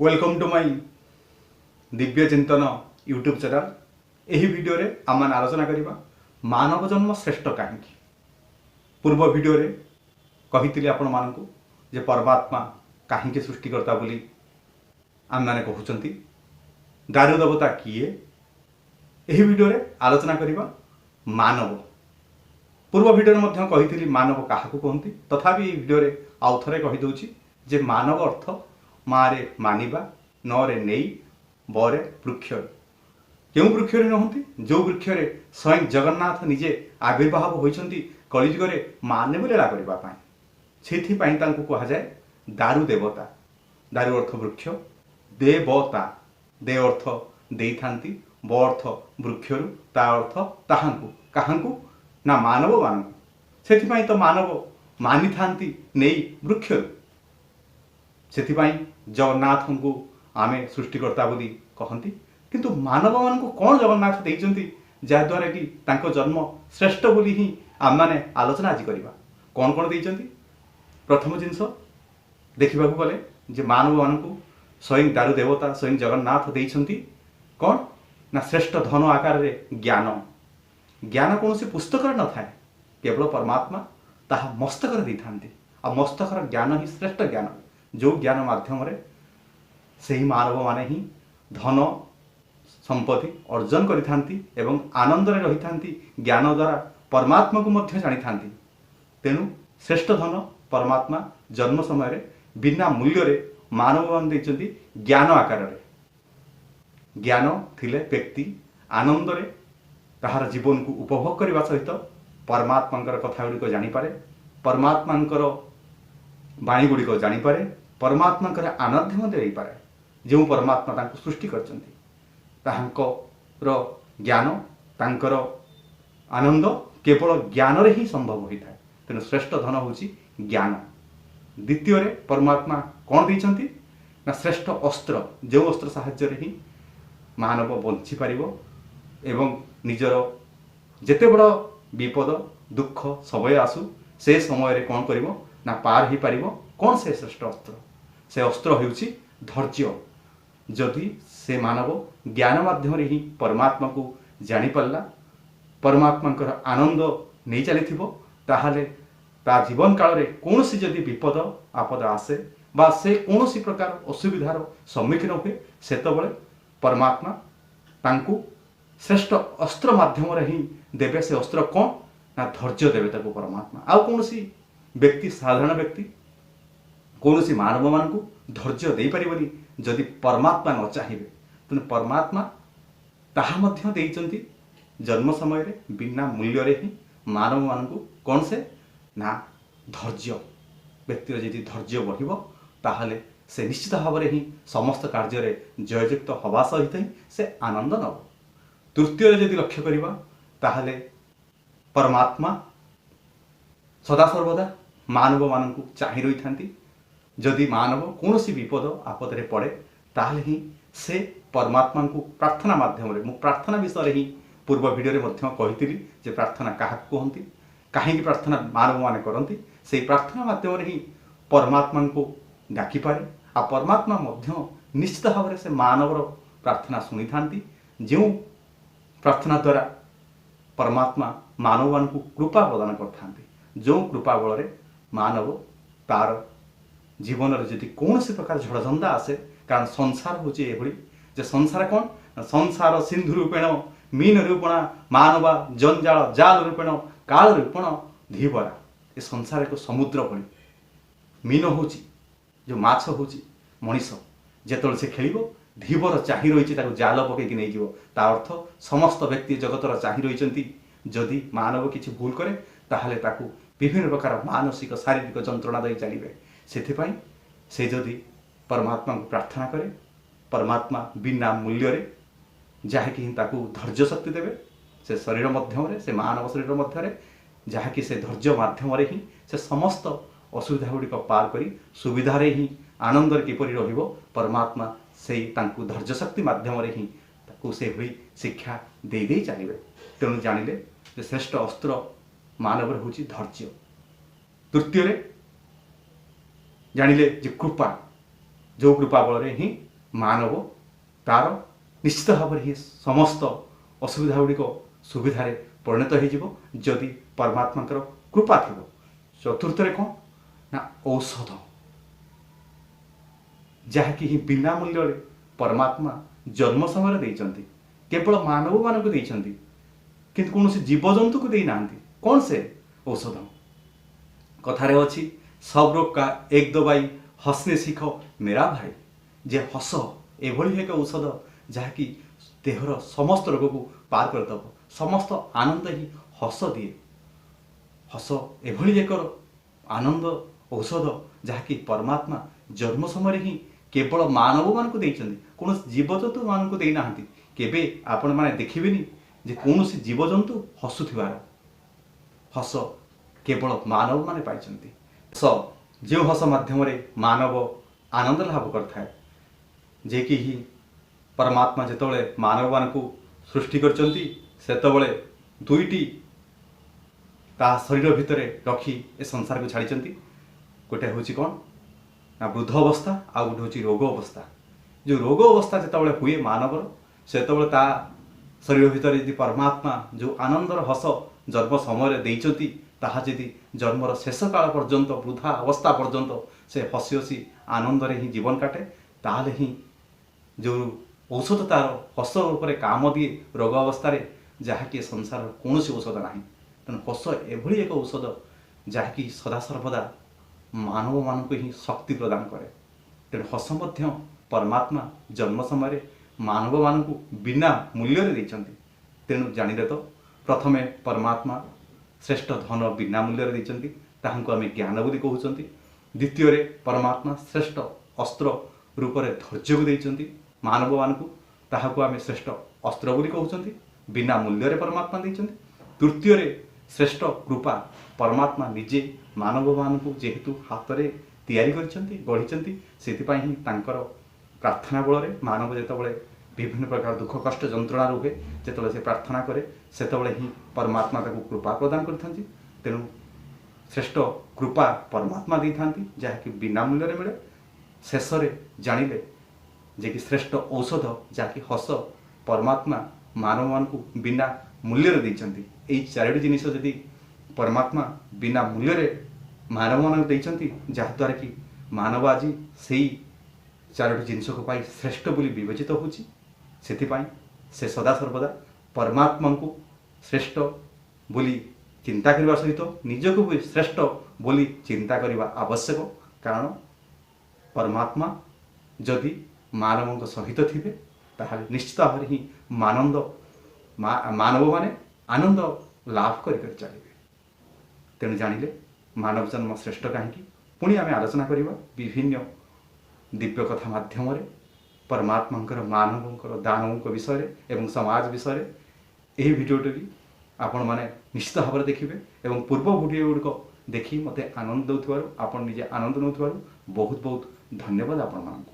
Welcome to my Divya चिंतन YouTube channel. यही video रे आम आलोचना करवा मानव जन्म श्रेष्ठ कहीं। पूर्व वीडियो रे कही आपण मानकु जे परमात्मा कहीं सृष्टिकर्ता बोली आम मैंने कहते दारू देवता किए। यही वीडियो रे आलोचना करवा मानव। पूर्व वीडियो में कही मानव क्या कहते, तथापि वीडियो रे आउ थे कहीदे जे मानव अर्थ मारे मानिबा नरे नहीं बरे वृक्ष। क्यों वृक्ष नहंती जो वृक्ष स्वयं जगन्नाथ निजे आविर्भाव होती कलिजुगे मानव लीला करने से कह जाए दारू देवता। दारू अर्थ वृक्ष, देवता दे अर्थ दे था, ब अर्थ वृक्ष ता अर्थ ताहां ना मानव मान से तो मानव मानि था नहीं वृक्ष। से जगन्नाथ को आमे सृष्टिकर्ता बोली कहती, किंतु मानव मान को कौन जगन्नाथ देइचंती जहाद्वारा कि तांको जन्म श्रेष्ठ बोली ही आम मैंने आलोचना आज करवा। कौन कौन देइचंती? प्रथम जिनस देखा गले जे मानव मान को स्वयं दारू देवता स्वयं जगन्नाथ देइचंती कौन ना श्रेष्ठ धन आकार रे ज्ञान। ज्ञान कौन सी पुस्तक न थाए, केवल परमात्मा ताहा मस्तक दे थांती। आ मस्तकर ज्ञान ही श्रेष्ठ ज्ञान, जो ज्ञान माध्यम रे से ही मानव माने ही धन संपत्ति अर्जन करिथांती एवं आनंद रे रहिथांती। ज्ञान द्वारा परमात्मा को मध्य जानिथांती। तेणु श्रेष्ठ धन परमात्मा जन्म समय रे बिना मूल्य रे मानव मान देइचंती ज्ञान आकार रे। ज्ञान थिले व्यक्ति आनंद रे ताहार जीवन को उपभोग करने सहित परमात्मा कथा गुड़िक जानीपे, परमात्मा बाणी गुड़िक जानीपे, परमात्मा आराध्य देपारे। जो परमात्मा तांको सृष्टि करचंती ताहांकर ज्ञान तांकर आनंद केवल ज्ञान रे ही संभव होता है। तेणु श्रेष्ठ धन होची ज्ञान। द्वितीय रे परमात्मा कौन देइचंती ना श्रेष्ठ अस्त्र, जो अस्त्र साहाय्य रे ही मानव बंची पारिबो एवं निजर जेते बड़ विपद दुख समय आसु से समय रे कौन करिवो ना पार ही पारिबो। कौन से श्रेष्ठ अस्त्र? से अस्त्र होउची धैर्य। जदि से मानव ज्ञान माध्यम ही परमात्मा को जानी पारला, परमात्मा आनंद नहीं चली ताहले ता जीवन काल रे कौन सी जदि विपद आपद आसे बा से कौन सी प्रकार असुविधार सम्मुखीन हुए, सेतबले परमात्मा तांकु श्रेष्ठ अस्त्र माध्यम रे ही देवे। से अस्त्र कौन ना धैर्य देवे ताको परमात्मा। आउ कौन सी व्यक्ति साधारण व्यक्ति कौन सी मानव मान को धैर्य दे पारिबनी जदि परमात्मा न चाहिए। तेणु परमात्मा ताहा मध्य देइचंती जन्म समय रे बिना मूल्य रे ही मानव मान को कौन से ना धैर्य। व्यक्तिर यदि धैर्य बढ़िबो ताहले से निश्चित भाव में ही समस्त कार्य रे जययुक्त हवा सहित ही से आनंद नब। तृतीय यदि लक्ष्य करिबा ताहले परमात्मा सदा सर्वदा मानव मान को चाहि रही थांती। जदि मानव कौन सी विपद आपद रे पड़े ताहले ही से परमात्मा को प्रार्थना माध्यम रे, मु प्रार्थना विषय ही पूर्व वीडियो रे मध्य कहितिली जे प्रार्थना काहा कहंती, काहे प्रार्थना मानव माने करंती। से प्रार्थना माध्यम रे ही परमात्मा को डाकी पारे। आ परमात्मा मध्य निश्चित भाव में से मानवर प्रार्थना शुणी थांती। जो प्रार्थना द्वारा परमात्मा मानव मान को कृपा प्रदान करथांती। जो कृपा बल रे मानव तार जीवन रे जदि कौन सी प्रकार झड़झंडा आसे, कारण संसार होची एभली जे संसार कौन संसार सिंधु रूपेण मीन रूपणा मानवा जंजाल जाल रूपेण काल रूपण धीबरा। ए संसार एक समुद्र भली। मीन होची जो माछ होची मनीष जेतल से खेलिबो धीबर चाहि रही जाल पकईकि नहीं जीव। ता अर्थ समस्त व्यक्ति जगतर चाहि रही जदि मानव किसी भूल करे ताहले ताकू विभिन्न प्रकार मानसिक शारीरिक जंत्रणा दे चलिए। सेथिपाई से जदि परमात्मा को प्रार्थना करे, परमात्मा बिना मूल्य रे जहाँकि ताकू धैर्य शक्ति देवे। से शरीर मध्यम रे, से मानव शरीर मध्य रे जहाँकि से धैर्य माध्यम रे ही से समस्त असुविधा गुड़िक पार करी सुविधा रे ही आनंद किपरि रहिबो, परमात्मा से तांकू धैर्य शक्ति माध्यम रे ही ताकू से हुई शिक्षा दे दे चलिए। तेणु जानिले जे श्रेष्ठ अस्त्र मानव होची धैर्य। तृतीय रे जानिले जे कृपा, जो कृपा बल ही ମାନବ ତାର ନିଶ୍ଚିତ ଭାବରେ ହିଁ ସମସ୍ତ ଅସୁବିଧା ଗୁଡ଼ିକ ସୁବିଧାରେ ପରିଣତ ହୋଇଯିବ ଯଦି ପରମାତ୍ମାଙ୍କର କୃପା ଥିବ। ଚତୁର୍ଥରେ କ'ଣ ନା ଔଷଧ, ଯାହାକି ହିଁ ବିନା ମୂଲ୍ୟରେ ପରମାତ୍ମା ଜନ୍ମ ସମୟରେ ଦେଇଛନ୍ତି। କେବଳ ମାନବମାନଙ୍କୁ ଦେଇଛନ୍ତି କିନ୍ତୁ କୌଣସି ଜୀବଜନ୍ତୁକୁ ଦେଇନାହାନ୍ତି। କ'ଣ ସେ ଔଷଧ? କଥାରେ ଅଛି ସବ ରୋଗ କା ଏକ ଦବାଇ ହସନେ ଶିଖ ମେରା ଭାଇ, ଯେ ହସ ଏଭଳି ଏକ ଔଷଧ ଯାହାକି ଦେହର ସମସ୍ତ ରୋଗକୁ ପାର କରିଦେବ। ସମସ୍ତ ଆନନ୍ଦ ହିଁ ହସ ଦିଏ। ହସ ଏଭଳି ଏକ ଆନନ୍ଦ ଔଷଧ ଯାହାକି ପରମାତ୍ମା ଜନ୍ମ ସମୟରେ ହିଁ କେବଳ ମାନବମାନଙ୍କୁ ଦେଇଛନ୍ତି, କୌଣସି ଜୀବଜନ୍ତୁମାନଙ୍କୁ ଦେଇନାହାନ୍ତି। କେବେ ଆପଣମାନେ ଦେଖିବେନି ଯେ କୌଣସି ଜୀବଜନ୍ତୁ ହସୁଥିବାର। ହସ କେବଳ ମାନବମାନେ ପାଇଛନ୍ତି। ଯେଉଁ ହସ ମାଧ୍ୟମରେ ମାନବ ଆନନ୍ଦ ଲାଭ କରିଥାଏ, ଯେ କି ହିଁ ପରମାତ୍ମା ଯେତେବେଳେ ମାନବମାନଙ୍କୁ ସୃଷ୍ଟି କରିଛନ୍ତି ସେତେବେଳେ ଦୁଇଟି ତା ଶରୀର ଭିତରେ ରଖି ଏ ସଂସାରକୁ ଛାଡ଼ିଛନ୍ତି। ଗୋଟେ ହେଉଛି କ'ଣ ନା ବୃଦ୍ଧ ଅବସ୍ଥା, ଆଉ ଗୋଟେ ହେଉଛି ରୋଗ ଅବସ୍ଥା। ଯେଉଁ ରୋଗ ଅବସ୍ଥା ଯେତେବେଳେ ହୁଏ ମାନବର, ସେତେବେଳେ ତା ଶରୀର ଭିତରେ ଯଦି ପରମାତ୍ମା ଯେଉଁ ଆନନ୍ଦର ହସ ଜନ୍ମ ସମୟରେ ଦେଇଛନ୍ତି, ତାହା ଯଦି ଜନ୍ମର ଶେଷ କାଳ ପର୍ଯ୍ୟନ୍ତ ବୃଦ୍ଧା ଅବସ୍ଥା ପର୍ଯ୍ୟନ୍ତ ସେ ହସି ହସି ଆନନ୍ଦରେ ହିଁ ଜୀବନ କାଟେ, ତାହେଲେ ହିଁ ଯେଉଁ ଔଷଧ ତାର ହସ ଉପରେ କାମ ଦିଏ ରୋଗ ଅବସ୍ଥାରେ, ଯାହାକି ସଂସାରର କୌଣସି ଔଷଧ ନାହିଁ। ତେଣୁ ହସ ଏଭଳି ଏକ ଔଷଧ ଯାହାକି ସଦାସର୍ବଦା ମାନବମାନଙ୍କୁ ହିଁ ଶକ୍ତି ପ୍ରଦାନ କରେ। ତେଣୁ ହସ ମଧ୍ୟ ପରମାତ୍ମା ଜନ୍ମ ସମୟରେ ମାନବମାନଙ୍କୁ ବିନା ମୂଲ୍ୟରେ ଦେଇଛନ୍ତି। ତେଣୁ ଜାଣିଲେ ତ, ପ୍ରଥମେ ପରମାତ୍ମା ଶ୍ରେଷ୍ଠ ଧନ ବିନା ମୂଲ୍ୟରେ ଦେଇଛନ୍ତି, ତାହାଙ୍କୁ ଆମେ ଜ୍ଞାନ ବୋଲି କହୁଛନ୍ତି। ଦ୍ୱିତୀୟରେ ପରମାତ୍ମା ଶ୍ରେଷ୍ଠ ଅସ୍ତ୍ର ରୂପରେ ଧୈର୍ଯ୍ୟକୁ ଦେଇଛନ୍ତି ମାନବମାନଙ୍କୁ, ତାହାକୁ ଆମେ ଶ୍ରେଷ୍ଠ ଅସ୍ତ୍ର ବୋଲି କହୁଛନ୍ତି, ବିନା ମୂଲ୍ୟରେ ପରମାତ୍ମା ଦେଇଛନ୍ତି। ତୃତୀୟରେ ଶ୍ରେଷ୍ଠ କୃପା ପରମାତ୍ମା ନିଜେ ମାନବମାନଙ୍କୁ ଯେହେତୁ ହାତରେ ତିଆରି କରିଛନ୍ତି, ଗଢ଼ିଛନ୍ତି, ସେଥିପାଇଁ ହିଁ ତାଙ୍କର ପ୍ରାର୍ଥନା ବଳରେ ମାନବ ଯେତେବେଳେ ବିଭିନ୍ନ ପ୍ରକାର ଦୁଃଖ କଷ୍ଟ ଯନ୍ତ୍ରଣା ରୁହେ, ଯେତେବେଳେ ସେ ପ୍ରାର୍ଥନା କରେ ସେତେବେଳେ ହିଁ ପରମାତ୍ମା ତାକୁ କୃପା ପ୍ରଦାନ କରିଥାନ୍ତି। ତେଣୁ ଶ୍ରେଷ୍ଠ କୃପା ପରମାତ୍ମା ଦେଇଥାନ୍ତି, ଯାହାକି ବିନା ମୂଲ୍ୟରେ ମିଳେ। ଶେଷରେ ଜାଣିଲେ ଯେ କି ଶ୍ରେଷ୍ଠ ଔଷଧ ଯାହାକି ହସ ପରମାତ୍ମା ମାନବମାନଙ୍କୁ ବିନା ମୂଲ୍ୟରେ ଦେଇଛନ୍ତି। ଏହି ଚାରୋଟି ଜିନିଷ ଯଦି ପରମାତ୍ମା ବିନା ମୂଲ୍ୟରେ ମାନବମାନଙ୍କୁ ଦେଇଛନ୍ତି, ଯାହାଦ୍ୱାରା କି ମାନବ ଆଜି ସେଇ ଚାରୋଟି ଜିନିଷକୁ ପାଇ ଶ୍ରେଷ୍ଠ ବୋଲି ବିବେଚିତ ହେଉଛି। ସେଥିପାଇଁ ସେ ସଦାସର୍ବଦା ପରମାତ୍ମାଙ୍କୁ ଶ୍ରେଷ୍ଠ ବୋଲି ଚିନ୍ତା କରିବା ସହିତ ନିଜକୁ ବି ଶ୍ରେଷ୍ଠ ବୋଲି ଚିନ୍ତା କରିବା ଆବଶ୍ୟକ। କାରଣ ପରମାତ୍ମା ଯଦି ମାନବଙ୍କ ସହିତ ଥିବେ, ତାହେଲେ ନିଶ୍ଚିତ ଭାବରେ ହିଁ ମାନବମାନେ ଆନନ୍ଦ ଲାଭ କରି ଚାଲିବେ। ତେଣୁ ଜାଣିଲେ ମାନବ ଜନ୍ମ ଶ୍ରେଷ୍ଠ କାହିଁକି। ପୁଣି ଆମେ ଆଲୋଚନା କରିବା ବିଭିନ୍ନ ଦିବ୍ୟ କଥା ମାଧ୍ୟମରେ ପରମାତ୍ମାଙ୍କର, ମାନବଙ୍କର, ଦାନବଙ୍କ ବିଷୟରେ ଏବଂ ସମାଜ ବିଷୟରେ। ଏହି ଭିଡ଼ିଓଟି ଆପଣମାନେ ନିଶ୍ଚିତ ଭାବରେ ଦେଖିବେ ଏବଂ ପୂର୍ବ ଭିଡ଼ିଓ ଗୁଡ଼ିକ ଦେଖି ମୋତେ ଆନନ୍ଦ ଦେଉଥିବାରୁ, ଆପଣ ନିଜେ ଆନନ୍ଦ ନେଉଥିବାରୁ ବହୁତ ବହୁତ ଧନ୍ୟବାଦ ଆପଣମାନଙ୍କୁ।